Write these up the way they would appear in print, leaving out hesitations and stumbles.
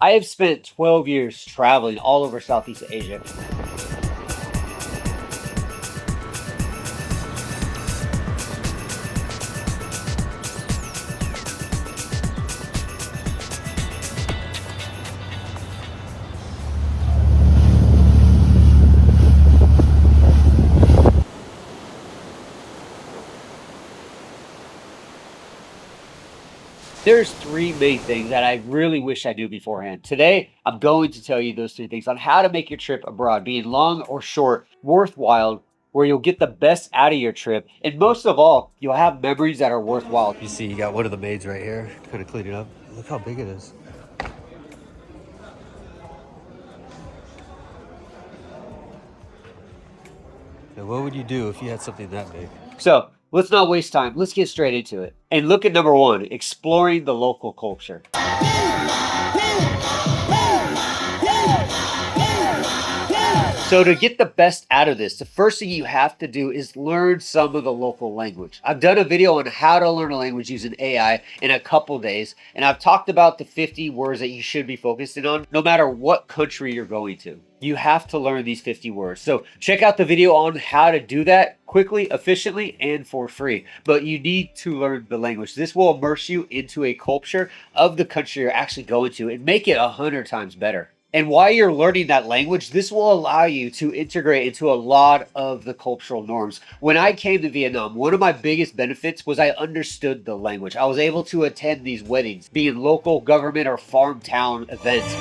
I have spent 12 years traveling all over Southeast Asia. There's three main things that I really wish I knew beforehand. Today, I'm going to tell you those three things on how to make your trip abroad, being long or short, worthwhile, where you'll get the best out of your trip. And most of all, you'll have memories that are worthwhile. You see, you got one of the maids right here, kind of cleaning up. Look how big it is. Now, what would you do if you had something that big? So let's not waste time. Let's get straight into it. And look at number one, exploring the local culture. So to get the best out of this, the first thing you have to do is learn some of the local language. I've done a video on how to learn a language using AI in a couple days, and I've talked about the 50 words that you should be focusing on no matter what country you're going to. You have to learn these 50 words. So check out the video on how to do that quickly, efficiently, and for free. But you need to learn the language. This will immerse you into a culture of the country you're actually going to and make it 100 times better. And while you're learning that language, this will allow you to integrate into a lot of the cultural norms. When I came to Vietnam, one of my biggest benefits was I understood the language. I was able to attend these weddings, be in local government or farm town events.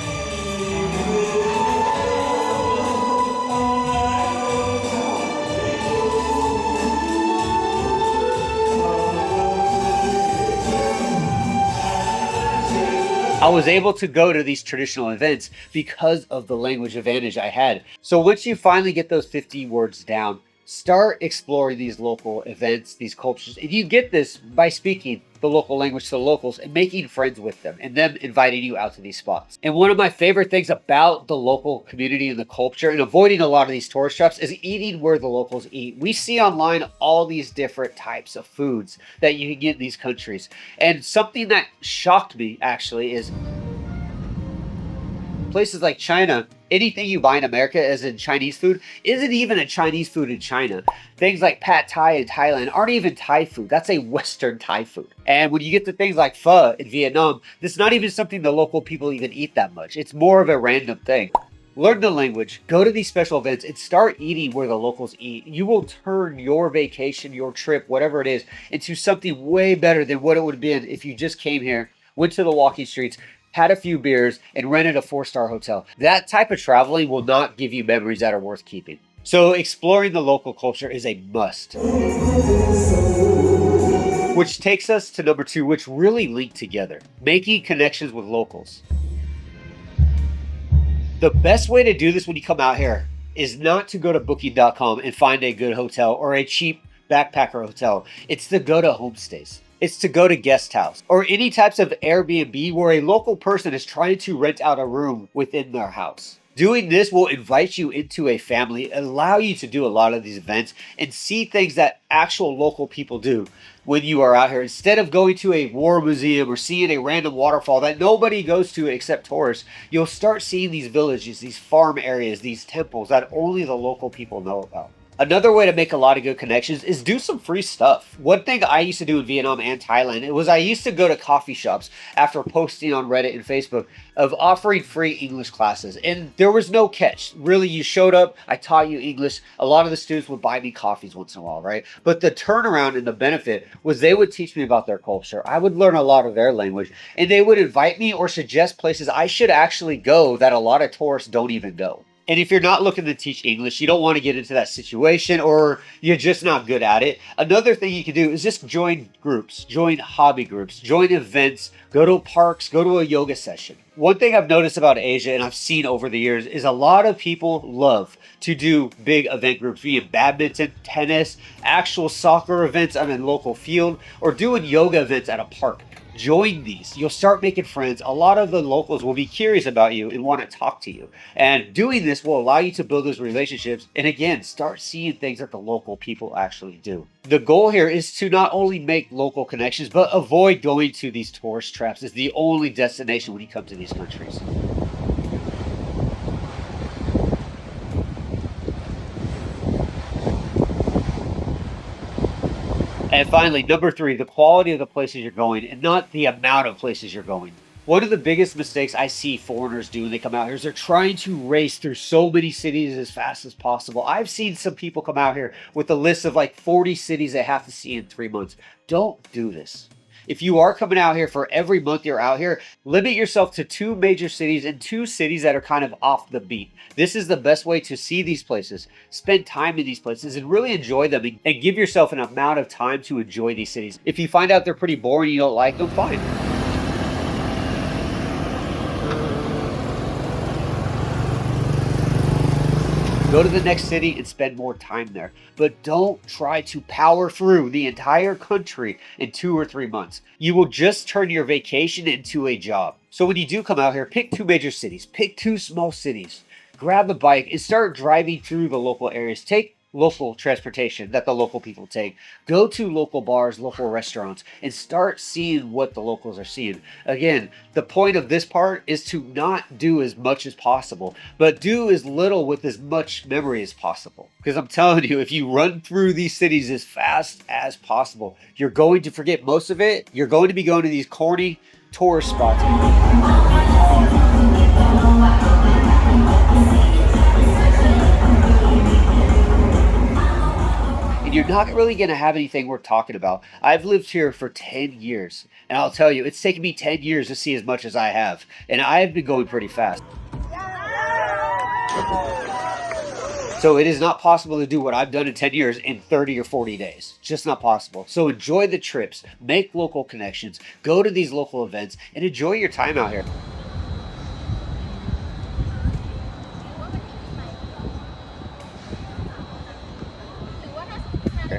I was able to go to these traditional events because of the language advantage I had. So once you finally get those 50 words down, start exploring these local events, these cultures. And you get this by speaking the local language to the locals and making friends with them and them inviting you out to these spots. And one of my favorite things about the local community and the culture and avoiding a lot of these tourist traps is eating where the locals eat. We see online all these different types of foods that you can get in these countries. And something that shocked me actually is places like China, anything you buy in America as in Chinese food isn't even a Chinese food in China. Things like pad Thai in Thailand aren't even Thai food. That's a Western Thai food. And when you get to things like pho in Vietnam, this is not even something the local people even eat that much. It's more of a random thing. Learn the language, go to these special events, and start eating where the locals eat. You will turn your vacation, your trip, whatever it is, into something way better than what it would have been if you just came here, went to the walking streets, had a few beers, and rented a 4-star hotel. That type of traveling will not give you memories that are worth keeping. So exploring the local culture is a must. Which takes us to number two, which really link together, making connections with locals. The best way to do this when you come out here is not to go to booking.com and find a good hotel or a cheap backpacker hotel. It's to go to homestays. It's to go to guest house or any types of Airbnb where a local person is trying to rent out a room within their house. Doing this will invite you into a family, allow you to do a lot of these events and see things that actual local people do when you are out here. Instead of going to a war museum or seeing a random waterfall that nobody goes to except tourists, you'll start seeing these villages, these farm areas, these temples that only the local people know about. Another way to make a lot of good connections is do some free stuff. One thing I used to do in Vietnam and Thailand was I used to go to coffee shops after posting on Reddit and Facebook of offering free English classes. And there was no catch. Really, you showed up, I taught you English. A lot of the students would buy me coffees once in a while, right? But the turnaround and the benefit was they would teach me about their culture. I would learn a lot of their language. And they would invite me or suggest places I should actually go that a lot of tourists don't even go. And if you're not looking to teach English, you don't want to get into that situation or you're just not good at it, another thing you can do is just join groups, join hobby groups, join events, go to parks, go to a yoga session. One thing I've noticed about Asia and I've seen over the years is a lot of people love to do big event groups, be it badminton, tennis, actual soccer events on a local field, or doing yoga events at a park. Join these. You'll start making friends. A lot of the locals will be curious about you and want to talk to you. And doing this will allow you to build those relationships and again, start seeing things that the local people actually do. The goal here is to not only make local connections, but avoid going to these tourist traps. It's the only destination when you come to these countries. And finally, number 3, the quality of the places you're going and not the amount of places you're going. One of the biggest mistakes I see foreigners do when they come out here is they're trying to race through so many cities as fast as possible. I've seen some people come out here with a list of like 40 cities they have to see in 3 months. Don't do this. If you are coming out here for every month you're out here, limit yourself to 2 major cities and 2 cities that are kind of off the beat. This is the best way to see these places, spend time in these places, and really enjoy them and give yourself an amount of time to enjoy these cities. If you find out they're pretty boring, you don't like them, fine. Go to the next city and spend more time there. But don't try to power through the entire country in 2 or 3 months. You will just turn your vacation into a job. So when you do come out here, pick 2 major cities, pick 2 small cities, grab a bike and start driving through the local areas. Take local transportation that the local people take. Go to local bars, local restaurants, and start seeing what the locals are seeing. Again, the point of this part is to not do as much as possible, but do as little with as much memory as possible. Because I'm telling you, if you run through these cities as fast as possible, you're going to forget most of it. You're going to be going to these corny tourist spots. And you're not really going to have anything worth talking about. I've lived here for 10 years, and I'll tell you, it's taken me 10 years to see as much as I have, and I've been going pretty fast. So it is not possible to do what I've done in 10 years in 30 or 40 days. Just not possible. So enjoy the trips, make local connections, go to these local events, and enjoy your time out here.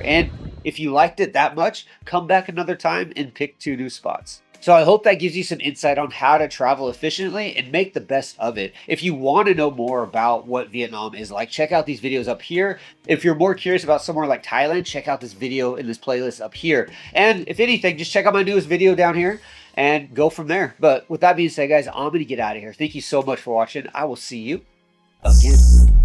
And if you liked it that much, come back another time and pick 2 new spots. So I hope that gives you some insight on how to travel efficiently and make the best of it. If you want to know more about what Vietnam is like, check out these videos up here. If you're more curious about somewhere like Thailand, check out this video in this playlist up here. And if anything, just check out my newest video down here and go from there. But with that being said, guys, I'm going to get out of here. Thank you so much for watching. I will see you again.